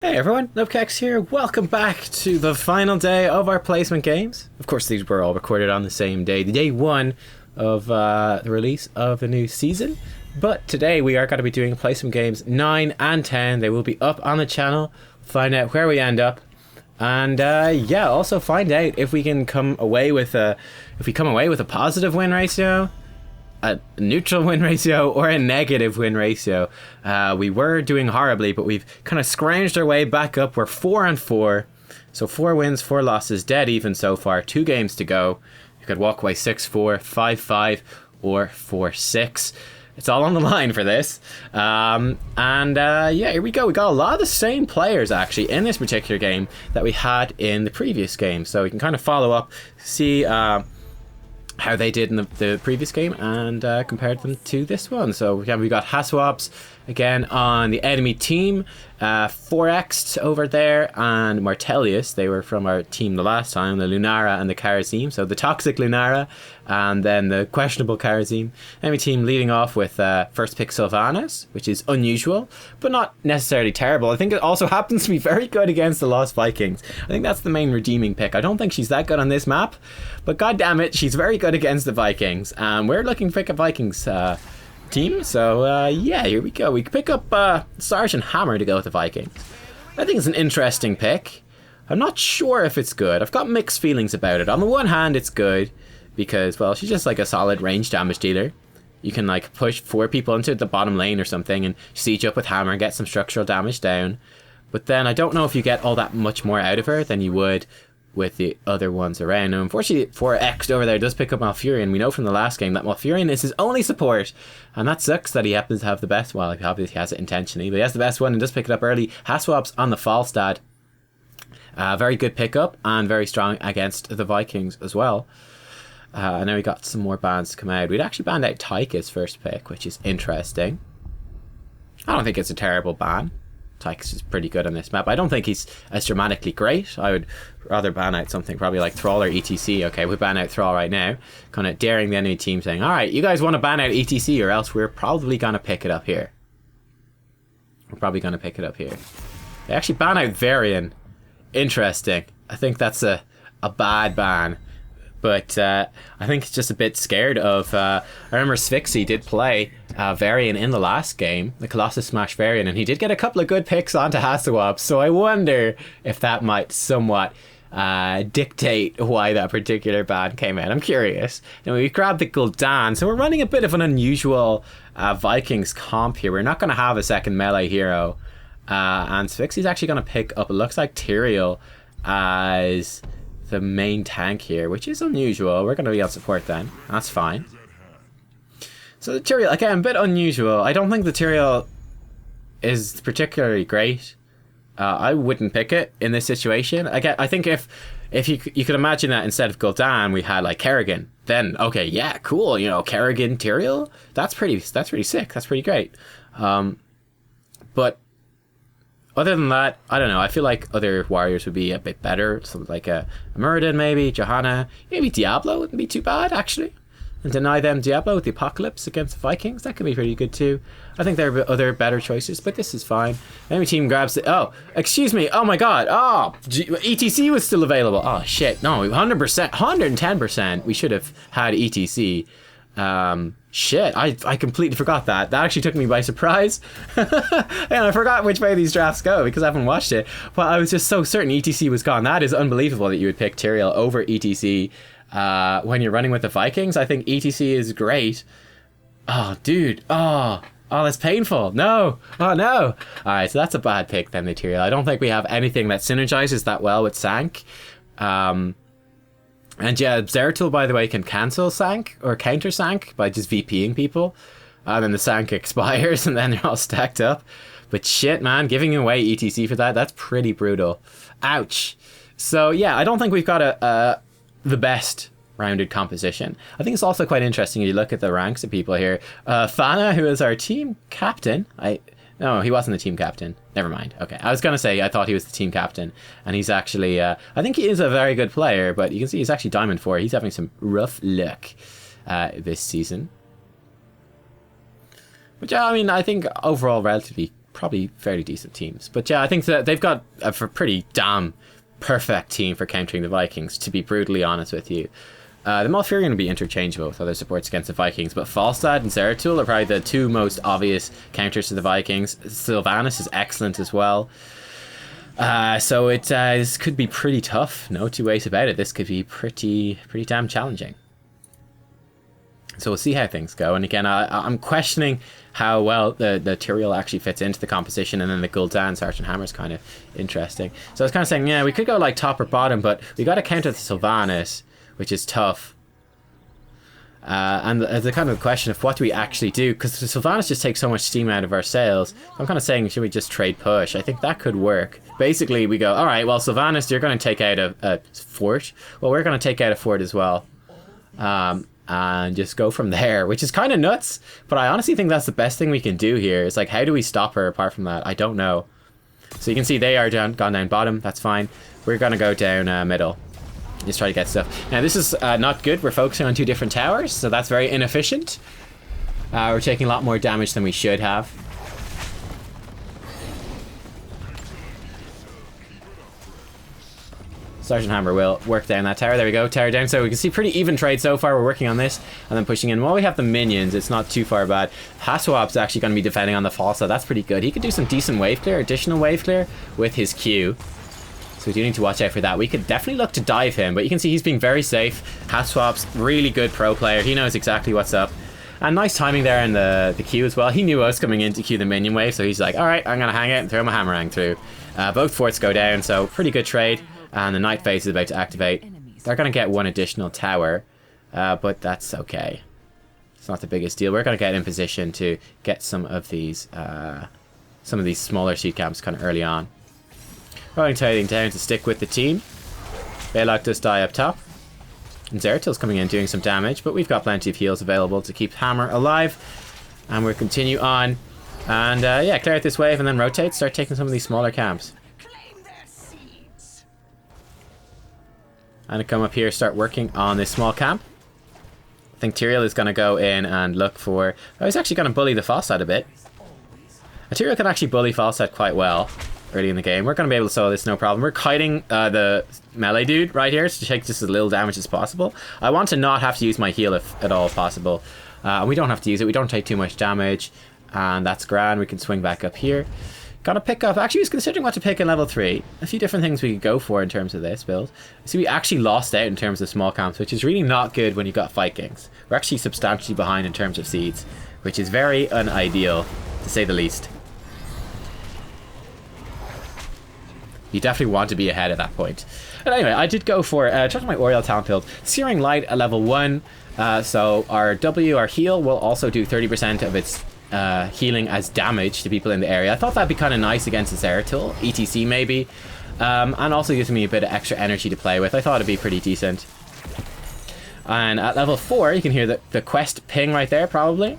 Hey everyone, Nubkeks here. Welcome back to the final day of our placement games. Of course, these were all recorded on the same day, the day one of the release of the new season. But today we are going to be doing placement games 9 and 10. They will be up on the channel. Find out where we end up, and yeah, also find out if we can come away with a positive win ratio, a neutral win ratio, or a negative win ratio. We were doing horribly, but we've kind of scrounged our way back up. We're 4-4, so 4 wins, 4 losses, dead even so far. 2 games to go. You could walk away 6-4, 5-5, or 4-6. It's all on the line for this. Yeah, here we go. We got a lot of the same players actually in this particular game that we had in the previous game, so we can kind of follow up, see how they did in the previous game, and compared them to this one. So we got Haswabs again on the enemy team, 4X over there, and Martellius. They were from our team the last time, the Lunara and the Karazim. So the toxic Lunara and then the questionable Karazim. Enemy team leading off with first pick Sylvanas, which is unusual, but not necessarily terrible. I think it also happens to be very good against the Lost Vikings. I think that's the main redeeming pick. I don't think she's that good on this map, but god damn it, she's very good against the Vikings. And we're looking to pick a Vikings team, so yeah, here we go. We can pick up Sergeant Hammer to go with the Vikings. I think it's an interesting pick. I'm not sure if it's good. I've got mixed feelings about it. On the one hand, it's good because, well, she's just like a solid range damage dealer. You can like push 4 people into the bottom lane or something and siege up with Hammer and get some structural damage down. But then I don't know if you get all that much more out of her than you would with the other ones around. Now, unfortunately, 4X over there does pick up Malfurion. We know from the last game that Malfurion is his only support, and that sucks that he happens to have the best. Well, he obviously has it intentionally, but he has the best one and does pick it up early. Haswab's on the Falstad. Very good pickup and very strong against the Vikings as well. And now we got some more bans to come out. We'd actually banned out Tyke's first pick, which is interesting. I don't think it's a terrible ban. Tyke's is pretty good on this map. I don't think he's as dramatically great. I would rather ban out something probably like Thrall or ETC. Okay, we ban out Thrall right now. Kind of daring the enemy team, saying, alright, you guys want to ban out ETC or else we're probably going to pick it up here. They actually ban out Varian. Interesting. I think that's a bad ban. But I think it's just a bit scared of... I remember Sphyxy did play Varian in the last game, the Colossus Smash Varian, and he did get a couple of good picks onto Haswab, so I wonder if that might somewhat dictate why that particular ban came out. I'm curious. And we grabbed the Gul'dan, so we're running a bit of an unusual Vikings comp here. We're not going to have a second melee hero, and Sphyxy's actually going to pick up, it looks like, Tyrael as the main tank here, which is unusual. We're going to be on support then. That's fine. So the Tyrael, again, a bit unusual. I don't think the Tyrael is particularly great. I wouldn't pick it in this situation. Again, I think if you could imagine that instead of Gul'dan we had like Kerrigan, then okay, yeah, cool. You know, Kerrigan Tyrael, that's pretty sick. That's pretty great. But other than that, I don't know. I feel like other warriors would be a bit better. Something like a Muradin, maybe, Johanna, maybe Diablo wouldn't be too bad, actually. And deny them Diablo with the Apocalypse against the Vikings. That could be pretty good, too. I think there are other better choices, but this is fine. Enemy team grabs it. Oh, excuse me. Oh, my God. Oh, ETC was still available. Oh, shit. No, 100%, 110%. We should have had ETC. Shit, I completely forgot that. That actually took me by surprise. And I forgot which way these drafts go because I haven't watched it. But I was just so certain ETC was gone. That is unbelievable that you would pick Tyrael over ETC when you're running with the Vikings. I think ETC is great. Oh, dude. Oh, that's painful. No. Oh, no. Alright, so that's a bad pick then, the Tyrael. I don't think we have anything that synergizes that well with Sank. And yeah, Zeratul, by the way, can cancel Sank or counter Sank by just VPing people. And then the Sank expires and then they're all stacked up. But shit, man, giving away ETC for that, that's pretty brutal. Ouch. So yeah, I don't think we've got the best rounded composition. I think it's also quite interesting if you look at the ranks of people here. Fana, who is our team captain, no, he wasn't the team captain. Never mind. Okay, I was going to say I thought he was the team captain. And he's actually, I think he is a very good player, but you can see he's actually Diamond 4. He's having some rough luck this season. Which, I mean, I think overall relatively probably fairly decent teams. But yeah, I think that they've got a pretty damn perfect team for countering the Vikings, to be brutally honest with you. The Malfurion are going to be interchangeable with other supports against the Vikings, but Falstad and Zeratul are probably the two most obvious counters to the Vikings. Sylvanas is excellent as well. So this could be pretty tough. No two ways about it. This could be pretty damn challenging. So we'll see how things go. And again, I'm questioning how well the Tyrael actually fits into the composition, and then the Gul'dan Sergeant Hammer is kind of interesting. So I was kind of saying, yeah, we could go like top or bottom, but we got to counter the Sylvanas, which is tough. And the kind of question of what do we actually do, because the Sylvanas just takes so much steam out of our sails. I'm kind of saying, should we just trade push? I think that could work. Basically, we go, all right, well, Sylvanas, you're going to take out a fort. Well, we're going to take out a fort as well. And just go from there, which is kind of nuts. But I honestly think that's the best thing we can do here. It's like, how do we stop her apart from that? I don't know. So you can see they are gone down bottom. That's fine. We're going to go down middle. Just try to get stuff. Now, this is not good. We're focusing on two different towers, so that's very inefficient. We're taking a lot more damage than we should have. Sergeant Hammer will work down that tower. There we go, tower down. So we can see pretty even trade so far. We're working on this and then pushing in. While we have the minions, it's not too far bad. Haswap's actually going to be defending on the Falsa. That's pretty good. He could do some decent wave clear, additional wave clear with his Q. So we do need to watch out for that. We could definitely look to dive him, but you can see he's being very safe. Haswap's really good pro player. He knows exactly what's up. And nice timing there in the Q as well. He knew us coming in to Q the minion wave, so he's like, all right, I'm going to hang out and throw my hammerang through. Both forts go down, so pretty good trade. And the night phase is about to activate. They're going to get one additional tower, but that's okay. It's not the biggest deal. We're going to get in position to get some of these smaller seed camps kind of early on. Rolling tiding down to stick with the team. Balak does die up top. And Zeratil's coming in doing some damage, but we've got plenty of heals available to keep Hammer alive. And we'll continue on. And yeah, clear out this wave and then rotate, start taking some of these smaller camps. And come up here, start working on this small camp. I think Tyrael is going to go in and look for... Oh, he's actually going to bully the Falstad a bit. Tyrael can actually bully Falstad quite well early in the game. We're going to be able to solo this no problem. We're kiting the melee dude right here to take just as little damage as possible. I want to not have to use my heal if at all possible. We don't have to use it. We don't take too much damage. And that's grand. We can swing back up here. Gotta pick up. Actually, I was considering what to pick in level 3. A few different things we could go for in terms of this build. See, we actually lost out in terms of small camps, which is really not good when you've got Vikings. We're actually substantially behind in terms of seeds, which is very unideal, to say the least. You definitely want to be ahead at that point. But anyway, I did go for, check my Auriel talent build. Searing Light at level 1. So our W, our heal, will also do 30% of its healing as damage to people in the area. I thought that'd be kind of nice against the Zeratul, ETC maybe, and also gives me a bit of extra energy to play with. I thought it'd be pretty decent. And at level 4, you can hear the quest ping right there, probably.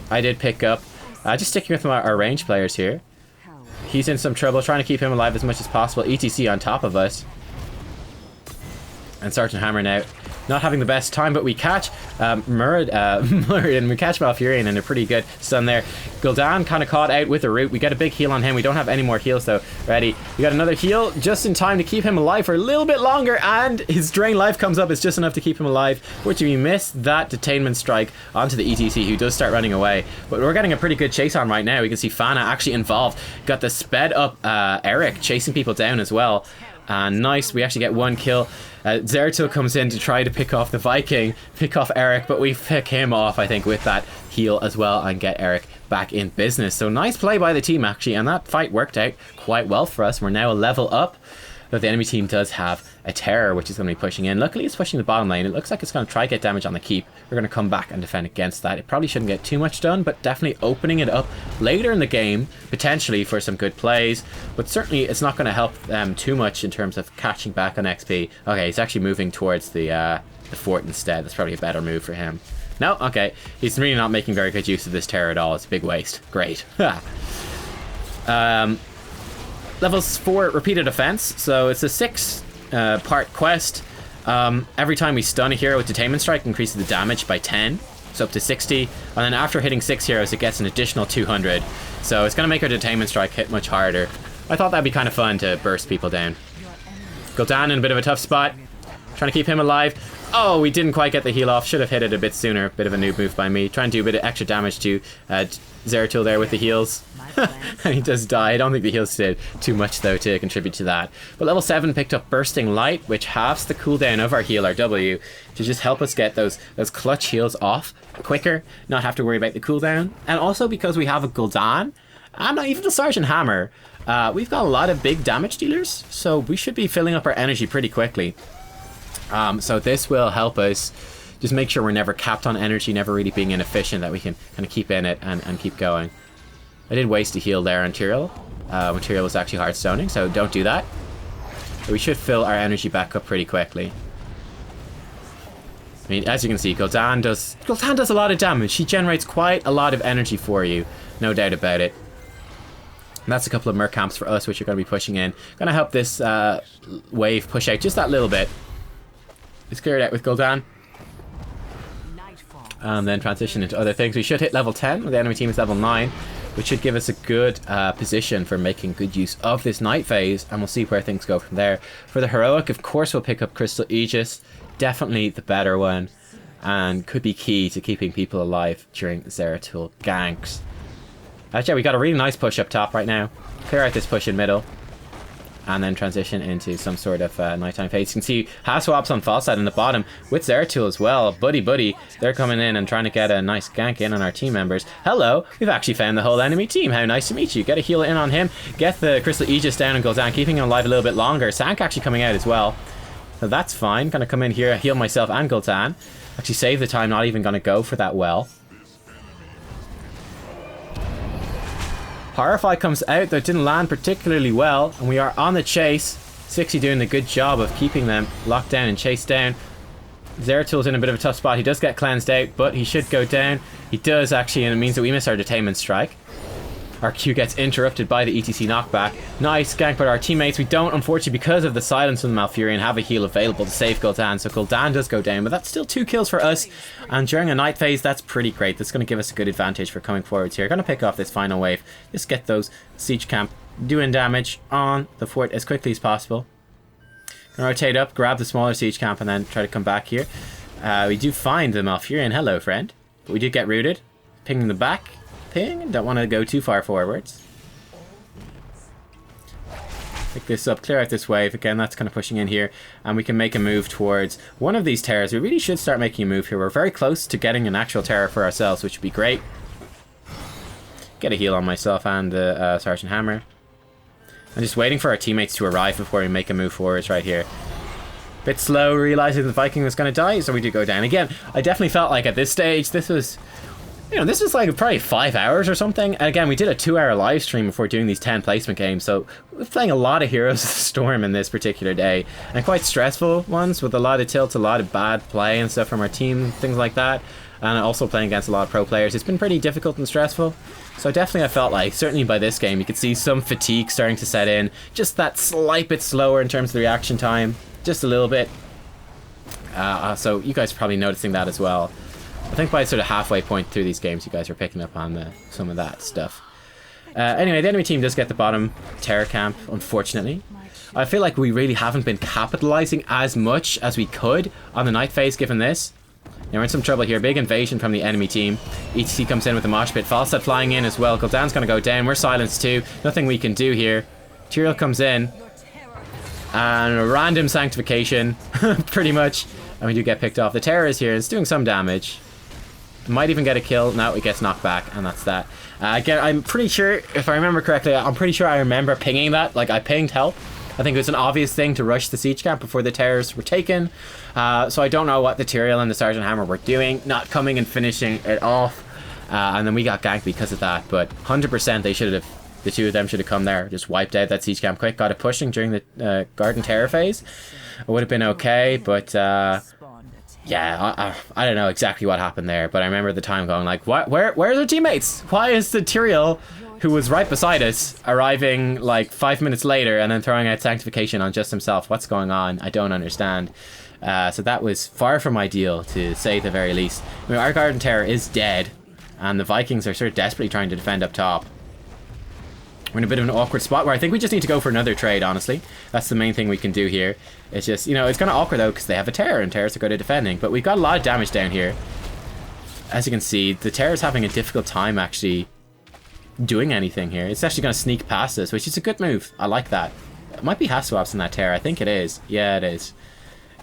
I did pick up, just sticking with our range players here. He's in some trouble, trying to keep him alive as much as possible. ETC on top of us. And Sergeant Hammer now not having the best time, but we catch Murad and we catch Malfurion and a pretty good stun there. Gul'dan kind of caught out with a root. We get a big heal on him. We don't have any more heals though. Ready. We got another heal just in time to keep him alive for a little bit longer, and his drain life comes up. It's just enough to keep him alive. Fortunately, we missed that detainment strike onto the ETC, who does start running away. But we're getting a pretty good chase on right now. We can see Fana actually involved. Got the sped up Eric chasing people down as well. Nice, we actually get one kill. Zeratul comes in to try to pick off the Viking, pick off Eric, but we pick him off, I think, with that heal as well and get Eric back in business. So nice play by the team, actually, and that fight worked out quite well for us. We're now a level up, but the enemy team does have a terror, which is going to be pushing in. Luckily, it's pushing the bottom lane. It looks like it's going to try to get damage on the keep. We're going to come back and defend against that. It probably shouldn't get too much done, but definitely opening it up later in the game, potentially for some good plays. But certainly, it's not going to help them too much in terms of catching back on XP. Okay, he's actually moving towards the fort instead. That's probably a better move for him. No, okay. He's really not making very good use of this terror at all. It's a big waste. Great. Level 4, repeated offense. So it's a 6-part quest. Every time we stun a hero with Detainment Strike, increases the damage by 10. so up to 60. And then after hitting 6 heroes, it gets an additional 200. So it's going to make our Detainment Strike hit much harder. I thought that'd be kind of fun to burst people down. Gul'dan in a bit of a tough spot. Trying to keep him alive. Oh, we didn't quite get the heal off. Should have hit it a bit sooner. Bit of a noob move by me. Trying to do a bit of extra damage to Zeratul there with the heals. And he does die. I don't think the heals did too much, though, to contribute to that. But level 7 picked up Bursting Light, which halves the cooldown of our heal, our W, to just help us get those clutch heals off quicker, not have to worry about the cooldown. And also because we have a Gul'dan, and not even the Sergeant Hammer, we've got a lot of big damage dealers, so we should be filling up our energy pretty quickly. So this will help us just make sure we're never capped on energy, never really being inefficient, that we can kind of keep in it and keep going. I did waste a heal there on Tyrael. When Tyrael was actually hard stoning, so don't do that. But we should fill our energy back up pretty quickly. I mean, as you can see, Gul'dan does a lot of damage. He generates quite a lot of energy for you, no doubt about it. And that's a couple of Merc camps for us, which are going to be pushing in. Going to help this wave push out just that little bit. Let's clear it out with Gul'dan. And then transition into other things. We should hit level 10. The enemy team is level 9. Which should give us a good position for making good use of this night phase, and we'll see where things go from there. For the heroic, of course, we'll pick up Crystal Aegis, definitely the better one, and could be key to keeping people alive during Zeratul ganks. Actually, we got a really nice push up top right now. Clear out this push in middle, and then transition into some sort of nighttime phase. You can see half swaps on Falstad in the bottom with Zeratul as well. Buddy, they're coming in and trying to get a nice gank in on our team members. Hello, we've actually found the whole enemy team. How nice to meet you. Get a heal in on him. Get the Crystal Aegis down and Gul'dan, keeping him alive a little bit longer. Sank actually coming out as well. So that's fine. Gonna come in here, heal myself and Gul'dan. Actually save the time, not even gonna go for that well. Horrify comes out, though it didn't land particularly well, and we are on the chase. Sixy doing a good job of keeping them locked down and chased down. Zeratul's in a bit of a tough spot. He does get cleansed out, but he should go down. He does actually, and it means that we miss our Detainment Strike. Our Q gets interrupted by the ETC knockback. Nice gank by our teammates. We don't, unfortunately, because of the silence from the Malfurion, have a heal available to save Gul'dan. So Gul'dan does go down, but that's still 2 kills for us. And during a night phase, that's pretty great. That's going to give us a good advantage for coming forwards here. Going to pick off this final wave. Just get those siege camp doing damage on the fort as quickly as possible. Gonna rotate up, grab the smaller siege camp, and then try to come back here. We do find the Malfurion. Hello, friend. But we did get rooted. Pinging the back. Ping. Don't want to go too far forwards. Pick this up, clear out this wave. Again, that's kind of pushing in here. And we can make a move towards one of these terrors. We really should start making a move here. We're very close to getting an actual terror for ourselves, which would be great. Get a heal on myself and the Sergeant Hammer. I'm just waiting for our teammates to arrive before we make a move forwards right here. Bit slow, realizing the Viking was going to die, so we do go down. Again, I definitely felt like at this stage, this was... You know, this is like probably 5 hours or something. And again, we did a 2-hour live stream before doing these 10 placement games. So we're playing a lot of Heroes of the Storm in this particular day. And quite stressful ones with a lot of tilts, a lot of bad play and stuff from our team, things like that. And also playing against a lot of pro players. It's been pretty difficult and stressful. So definitely I felt like, certainly by this game, you could see some fatigue starting to set in. Just that slight bit slower in terms of the reaction time. Just a little bit. So you guys are probably noticing that as well. I think by sort of halfway point through these games, you guys are picking up on some of that stuff. Anyway, the enemy team does get the bottom terror camp, unfortunately. I feel like we really haven't been capitalizing as much as we could on the night phase given this. Now we're in some trouble here. Big invasion from the enemy team. ETC comes in with the mosh pit. Falstad flying in as well. Gul'dan's going to go down. We're silenced too. Nothing we can do here. Tyrael comes in. And a random sanctification, pretty much. And we do get picked off. The terror is here. It's doing some damage. Might even get a kill. No, it gets knocked back, and that's that. Again, I'm pretty sure, if I remember correctly, I'm pretty sure I remember pinging that. Like, I pinged help. I think it was an obvious thing to rush the siege camp before the terrors were taken. So I don't know what the Tyrael and the Sergeant Hammer were doing. Not coming and finishing it off. And then we got ganked because of that. But 100% they should have, the two of them should have come there. Just wiped out that siege camp quick. Got it pushing during the Garden Terror phase. It would have been okay, but... yeah, I don't know exactly what happened there, but I remember at the time going like, where are their teammates? Why is the Tyrael who was right beside us, arriving like 5 minutes later and then throwing out Sanctification on just himself. What's going on? I don't understand. So that was far from ideal, to say the very least. I mean, our Garden Terror is dead, and the Vikings are sort of desperately trying to defend up top. We're in a bit of an awkward spot where I think we just need to go for another trade, honestly. That's the main thing we can do here. It's just, you know, it's kind of awkward though, because they have a Terror, and Terrors are good at defending. But we've got a lot of damage down here. As you can see, the Terror's having a difficult time actually doing anything here. It's actually going to sneak past us, which is a good move. I like that. It might be Haswaps in that Terror. I think it is. Yeah, it is.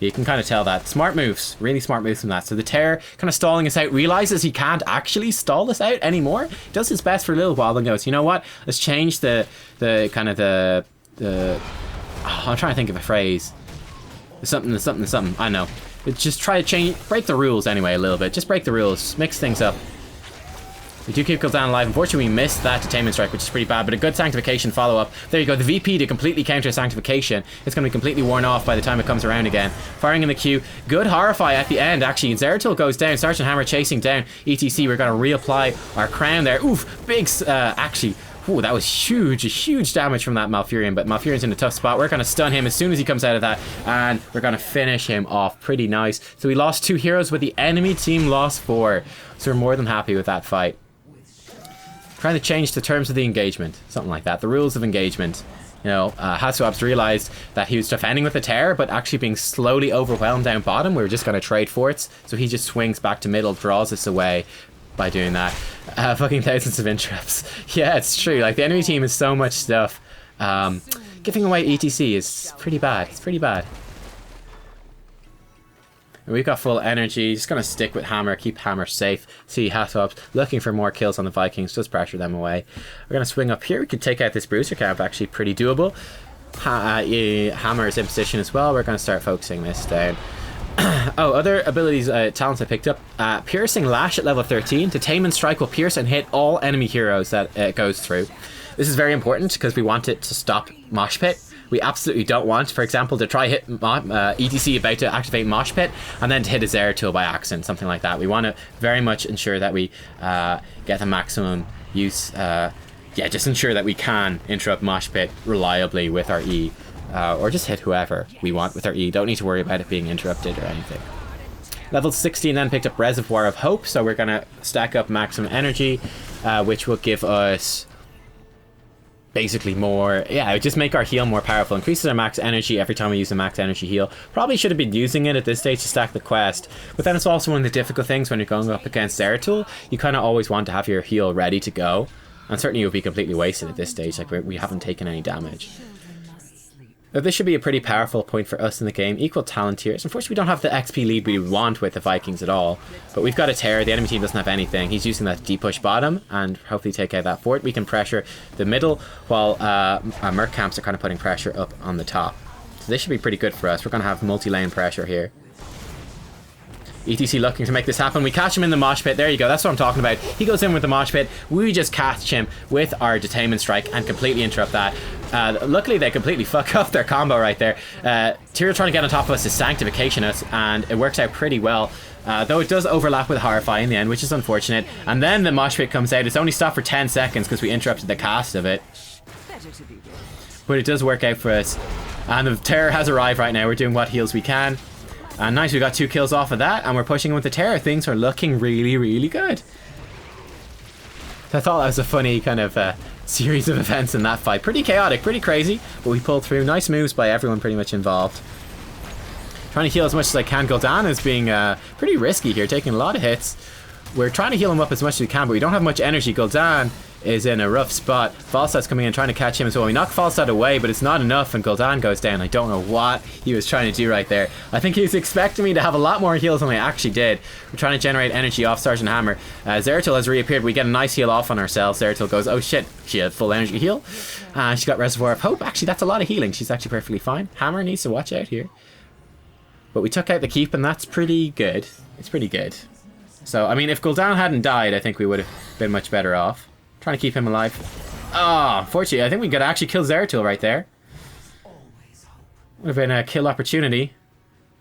You can kind of tell that. Smart moves. Really smart moves from that. So the Terror kind of stalling us out, realizes he can't actually stall us out anymore. Does his best for a little while, then goes, you know what? Let's change the kind of the I'm trying to think of a phrase. Something. I know. Just try to break the rules anyway a little bit. Just break the rules. Mix things up. We do keep Gul'dan alive. Unfortunately, we missed that Detainment Strike, which is pretty bad, but a good Sanctification follow-up. There you go, the VP to completely counter Sanctification. It's going to be completely worn off by the time it comes around again. Firing in the queue. Good Horrify at the end, actually. Zeratul goes down. Sergeant Hammer chasing down ETC. We're going to reapply our crown there. Oof, big, actually... Ooh, that was huge damage from that Malfurion, but Malfurion's in a tough spot. We're going to stun him as soon as he comes out of that, and we're going to finish him off pretty nice. So we lost 2 heroes, but the enemy team lost 4. So we're more than happy with that fight. Trying to change the terms of the engagement, something like that. The rules of engagement. You know, Haswaps realized that he was defending with a Terror, but actually being slowly overwhelmed down bottom. We were just going to trade forts, so he just swings back to middle, draws us away by doing that. Fucking thousands of interrupts. Yeah, it's true. Like, the enemy team has so much stuff. Giving away ETC is pretty bad. It's pretty bad. We've got full energy. Just going to stick with Hammer. Keep Hammer safe. See Haswaps looking for more kills on the Vikings. Just pressure them away. We're going to swing up here. We can take out this Bruiser camp. Actually pretty doable. Hammer is in position as well. We're going to start focusing this down. Oh, other abilities, talents I picked up. Piercing Lash at level 13. Detainment Strike will pierce and hit all enemy heroes that it goes through. This is very important because we want it to stop Mosh Pit. We absolutely don't want, for example, to try hit ETC about to activate Mosh Pit and then to hit a Zeratul by accident, something like that. We want to very much ensure that we get the maximum use. Yeah, just ensure that we can interrupt Mosh Pit reliably with our E. Or just hit whoever we want with our E. Don't need to worry about it being interrupted or anything. Level 16 then picked up Reservoir of Hope, so we're going to stack up maximum energy, which will give us basically more, yeah, just make our heal more powerful. Increases our max energy every time we use a max energy heal. Probably should have been using it at this stage to stack the quest, but then it's also one of the difficult things when you're going up against Zeratul. You kind of always want to have your heal ready to go, and certainly it would be completely wasted at this stage. Like, we haven't taken any damage. Now, this should be a pretty powerful point for us in the game. Equal talent tiers. Unfortunately, we don't have the XP lead we want with the Vikings at all. But we've got a Terror. The enemy team doesn't have anything. He's using that to depush bottom and hopefully take out that fort. We can pressure the middle while our Merc camps are kind of putting pressure up on the top. So this should be pretty good for us. We're going to have multi-lane pressure here. ETC looking to make this happen. We catch him in the Mosh Pit. There you go. That's what I'm talking about. He goes in with the Mosh Pit. We just catch him with our Detainment Strike and completely interrupt that. Luckily, they completely fuck up their combo right there. Tyrael trying to get on top of us to Sanctification us, and it works out pretty well. Though it does overlap with Horrify in the end, which is unfortunate. And then the Mosh Pit comes out. It's only stopped for 10 seconds because we interrupted the cast of it. But it does work out for us. And the Terror has arrived right now. We're doing what heals we can. And nice, we got 2 kills off of that, and we're pushing with the Terror. Things are looking really, really good. So I thought that was a funny kind of series of events in that fight. Pretty chaotic, pretty crazy, but we pulled through. Nice moves by everyone pretty much involved. Trying to heal as much as I can. Gul'dan is being pretty risky here, taking a lot of hits. We're trying to heal him up as much as we can, but we don't have much energy. Gul'dan is in a rough spot. Falstad's coming in trying to catch him as well. We knock Falstad away, but it's not enough, and Gul'dan goes down. I don't know what he was trying to do right there. I think he was expecting me to have a lot more heals than I actually did. We're trying to generate energy off Sergeant Hammer. Zeratul has reappeared. We get a nice heal off on ourselves. Zeratul goes, oh shit, she had full energy heal. She got Reservoir of Hope. Actually, that's a lot of healing. She's actually perfectly fine. Hammer needs to watch out here. But we took out the keep, and that's pretty good. It's pretty good. So, I mean, if Gul'dan hadn't died, I think we would have been much better off. Trying to keep him alive. Oh, unfortunately, I think we could actually kill Zeratul right there. Would have been a kill opportunity.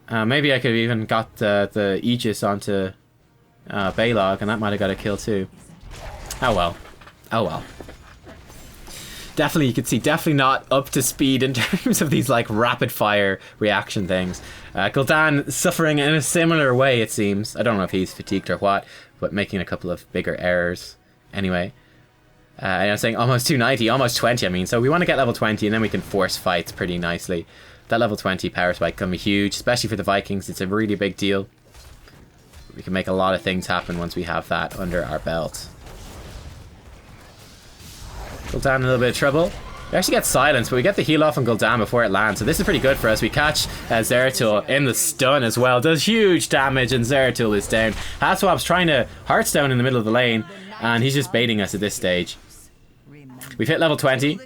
Maybe I could have even got the Aegis onto Balog, and that might have got a kill too. Oh well. Oh well. definitely, you can see, definitely not up to speed in terms of these like rapid fire reaction things. Gul'dan suffering in a similar way, it seems. I don't know if he's fatigued or what, but making a couple of bigger errors. Anyway, I'm saying almost 290, almost 20, I mean. So we want to get level 20 and then we can force fights pretty nicely. That level 20 power spike can be huge, especially for the Vikings. It's a really big deal. We can make a lot of things happen once we have that under our belt. Gul'dan in a little bit of trouble. We actually get silence, but we get the heal off on Gul'dan before it lands, so this is pretty good for us. We catch Zeratul in the stun as well. Does huge damage, and Zeratul is down. Hatswap's trying to Hearthstone in the middle of the lane, and he's just baiting us at this stage. We've hit level 20.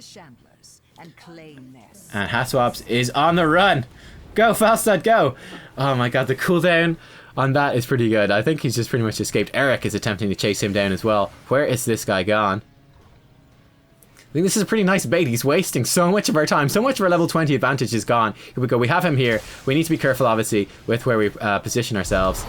And Hatswaps is on the run. Go, Falstad, go! Oh my god, the cooldown on that is pretty good. I think he's just pretty much escaped. Eric is attempting to chase him down as well. Where is this guy gone? I think this is a pretty nice bait. He's wasting so much of our time. So much of our level 20 advantage is gone. Here we go. We have him here. We need to be careful, obviously, with where we position ourselves.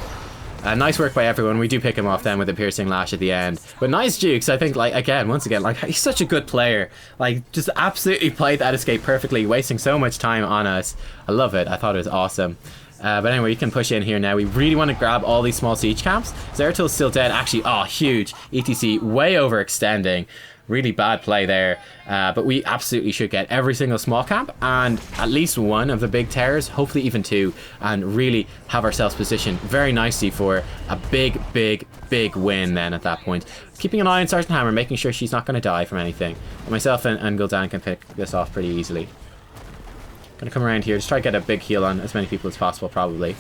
Nice work by everyone. We do pick him off then with a piercing lash at the end. But nice jukes. I think, like, again, once again, like, he's such a good player. Like, just absolutely played that escape perfectly, wasting so much time on us. I love it. I thought it was awesome. But anyway, you can push in here now. We really want to grab all these small siege camps. Zeratul's still dead. Actually, oh, huge. ETC way overextending. Really bad play there. But we absolutely should get every single small camp and at least one of the big towers, hopefully even two, and really have ourselves positioned very nicely for a big, big, big win then at that point. Keeping an eye on Sergeant Hammer, making sure she's not going to die from anything. And myself and Gul'dan can pick this off pretty easily. Gonna come around here, just try to get a big heal on as many people as possible, probably.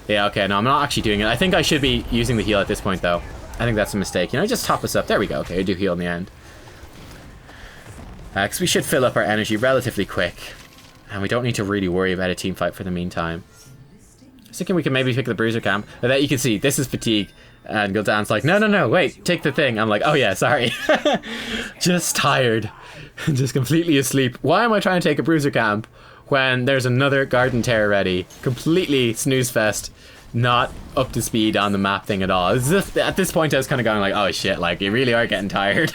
Yeah, okay, no, I'm not actually doing it. I think I should be using the heal at this point, though. I think that's a mistake. You know, just top us up. There we go. Okay, I do heal in the end. Because we should fill up our energy relatively quick. And we don't need to really worry about a team fight for the meantime. I was thinking we can maybe pick the bruiser camp. But that you can see, this is fatigue. And Gul'dan's like, no, no, no, wait, take the thing. I'm like, oh yeah, sorry. Just tired. Just completely asleep. Why am I trying to take a bruiser camp when there's another garden tear ready? Completely snooze fest. Not up to speed on the map thing at all. Just, at this point I was kind of going like, oh shit, like you really are getting tired.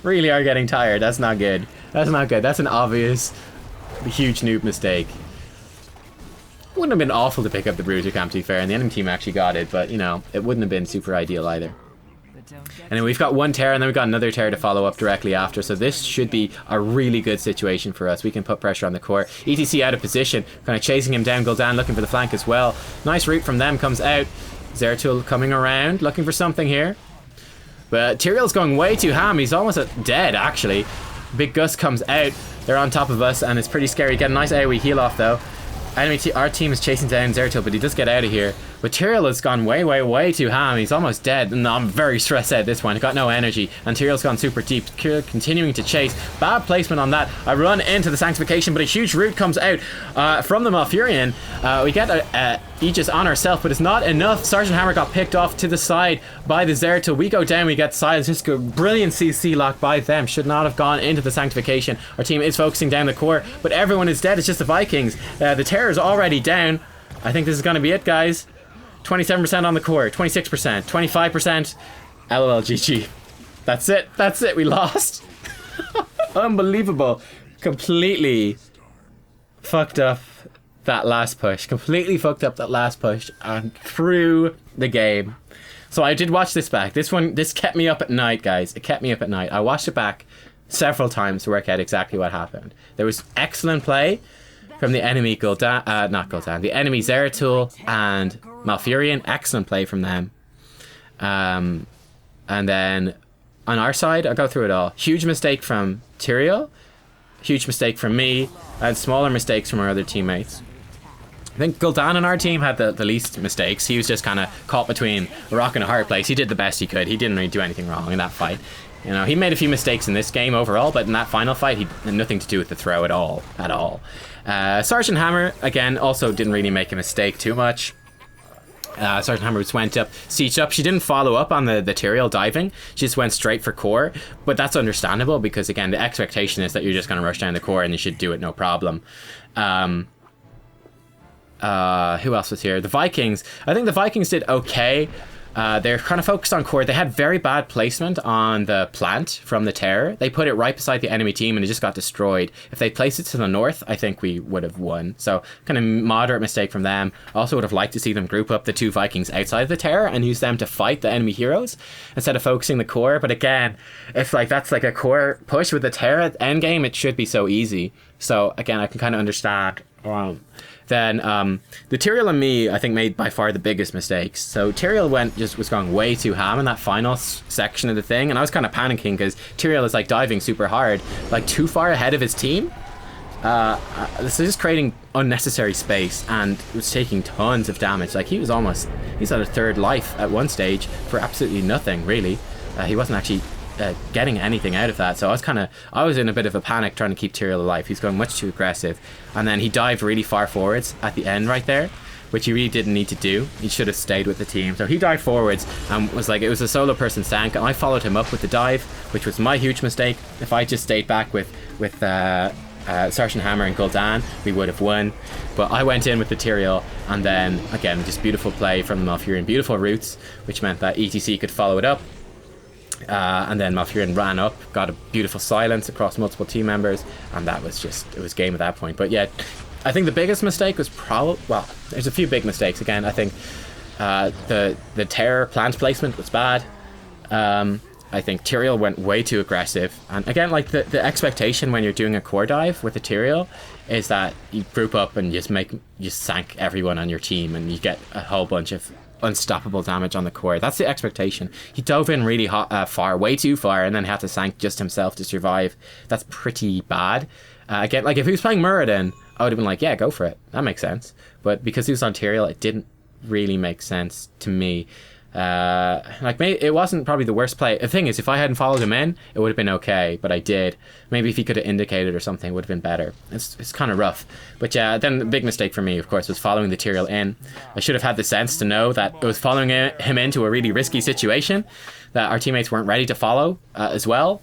Really are getting tired. That's not good. That's not good. That's an obvious huge noob mistake. Wouldn't have been awful to pick up the bruiser camp, to be fair, and the enemy team actually got it, but you know, it wouldn't have been super ideal either. And then we've got one tear, and then we've got another tear to follow up directly after, so this should be a really good situation for us. We can put pressure on the core. ETC out of position, kind of chasing him down. Gul'dan looking for the flank as well. Nice route from them comes out. Zeratul coming around, looking for something here. But Tyrael's going way too ham. He's almost dead, actually. Big Gus comes out. They're on top of us, and it's pretty scary. Get a nice AoE heal off, though. Our team is chasing down Zeratul, but he does get out of here. But Tyrael has gone way, way, way too ham. He's almost dead. And I'm very stressed out at this point. I've got no energy. And Tyrael's gone super deep. Continuing to chase. Bad placement on that. I run into the Sanctification, but a huge root comes out from the Malfurion. We get a Aegis on ourselves, but it's not enough. Sergeant Hammer got picked off to the side by the Zeratul. We go down, we get silence. Just a brilliant CC lock by them. Should not have gone into the Sanctification. Our team is focusing down the core, but everyone is dead. It's just the Vikings. The Terror is already down. I think this is going to be it, guys. 27% on the core, 26%, 25%. LOL GG. That's it. That's it. We lost. Unbelievable. Completely fucked up that last push. Completely fucked up that last push and threw the game. So I did watch this back. This kept me up at night, guys. It kept me up at night. I watched it back several times to work out exactly what happened. There was excellent play from the enemy the enemy Zeratul and Malfurion. Excellent play from them. And then on our side, I'll go through it all. Huge mistake from Tyrael. Huge mistake from me. And smaller mistakes from our other teammates. I think Gul'dan on our team had the least mistakes. He was just kind of caught between a rock and a hard place. He did the best he could. He didn't really do anything wrong in that fight. You know, he made a few mistakes in this game overall, but in that final fight, he had nothing to do with the throw at all. Sergeant Hammer, again, also didn't really make a mistake too much. Sergeant Hammer just went up, sieged up. She didn't follow up on the Tyrael diving. She just went straight for core. But that's understandable because, again, the expectation is that you're just going to rush down the core and you should do it no problem. Who else was here? The Vikings. I think the Vikings did okay. they're kind of focused on core. They had very bad placement on the plant from the terror. They put it right beside the enemy team and it just got destroyed. If they placed it to the north, I think we would have won. So kind of moderate mistake from them. Also would have liked to see them group up the 2 Vikings outside the terror and use them to fight the enemy heroes instead of focusing the core. But again, it's like that's like a core push with the terror at endgame. It should be so easy. So again, I can kind of understand. Then the Tyrael and me, I think, made by far the biggest mistakes. So Tyrael was going way too ham in that final section of the thing, and I was kind of panicking because Tyrael is like diving super hard, like too far ahead of his team. This is just creating unnecessary space and was taking tons of damage. Like he's at a third life at one stage for absolutely nothing, really. He wasn't actually getting anything out of that, so I was in a bit of a panic trying to keep Tyrael alive. He's going much too aggressive, and then he dived really far forwards at the end right there, which he really didn't need to do. He should have stayed with the team. So he dived forwards and was like, it was a solo person sank, and I followed him up with the dive, which was my huge mistake. If I just stayed back with Sergeant Hammer and Gul'dan, we would have won. But I went in with the Tyrael, and then again, just beautiful play from the Malfurion, beautiful roots, which meant that ETC could follow it up. And then Malfurion ran up, got a beautiful silence across multiple team members, and it was game at that point. But yeah, I think the biggest mistake was there's a few big mistakes. Again, I think the terror plant placement was bad. I think Tyrael went way too aggressive, and again, like the expectation when you're doing a core dive with a Tyrael is that you group up and just sank everyone on your team, and you get a whole bunch of unstoppable damage on the core. That's the expectation. He dove in really far, way too far, and then had to sank just himself to survive. That's pretty bad. Again, like if he was playing Muradin, I would have been like, yeah, go for it. That makes sense. But because he was on Tyrael, it didn't really make sense to me. It wasn't probably the worst play. The thing is, if I hadn't followed him in, it would have been okay, but I did. Maybe if he could have indicated or something, it would have been better. It's kind of rough. But yeah, then the big mistake for me, of course, was following the Tyrael in. I should have had the sense to know that it was following him into a really risky situation, that our teammates weren't ready to follow as well,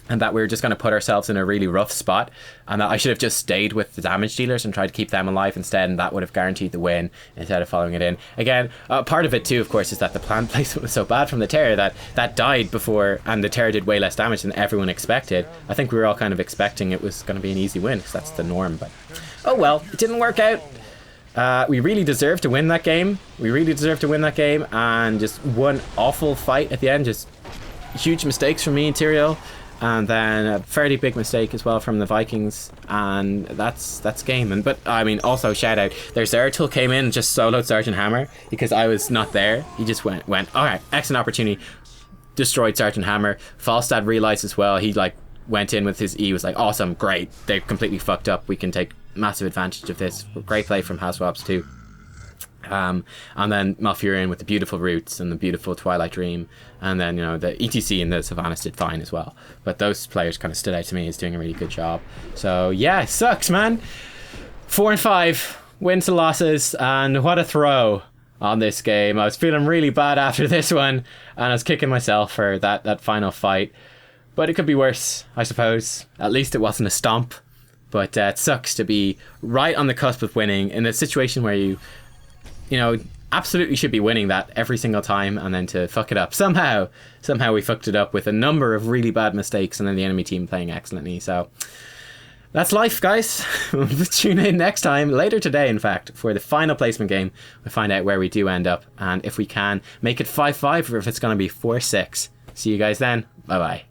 and that we were just going to put ourselves in a really rough spot, and that I should have just stayed with the damage dealers and tried to keep them alive instead, and that would have guaranteed the win instead of following it in. Again, part of it too, of course, is that the plant placement was so bad from the terror that died before, and the terror did way less damage than everyone expected. I think we were all kind of expecting it was going to be an easy win, because that's the norm, but oh well, it didn't work out. We really deserved to win that game. And just one awful fight at the end, just huge mistakes from me and Tyrael. And then a fairly big mistake as well from the Vikings, and that's game. But I mean, also shout out, their Zeratul came in and just soloed Sergeant Hammer because I was not there. He just went, all right, excellent opportunity, destroyed Sergeant Hammer. Falstad realized as well. He like went in with his E, was like, awesome, great. They completely fucked up. We can take massive advantage of this. Great play from Haswabs too. And then Malfurion with the beautiful roots and the beautiful Twilight Dream, and then the ETC and the Sylvanas did fine as well, but those players kind of stood out to me as doing a really good job. So yeah, it sucks, man. 4-5 wins to losses, and what a throw on this game. I was feeling really bad after this one, and I was kicking myself for that final fight, but it could be worse, I suppose. At least it wasn't a stomp. But it sucks to be right on the cusp of winning in a situation where you absolutely should be winning that every single time, and then to fuck it up. Somehow we fucked it up with a number of really bad mistakes, and then the enemy team playing excellently. So that's life, guys. Tune in next time, later today, in fact, for the final placement game. We'll find out where we do end up, and if we can make it 5-5, or if it's going to be 4-6. See you guys then. Bye-bye.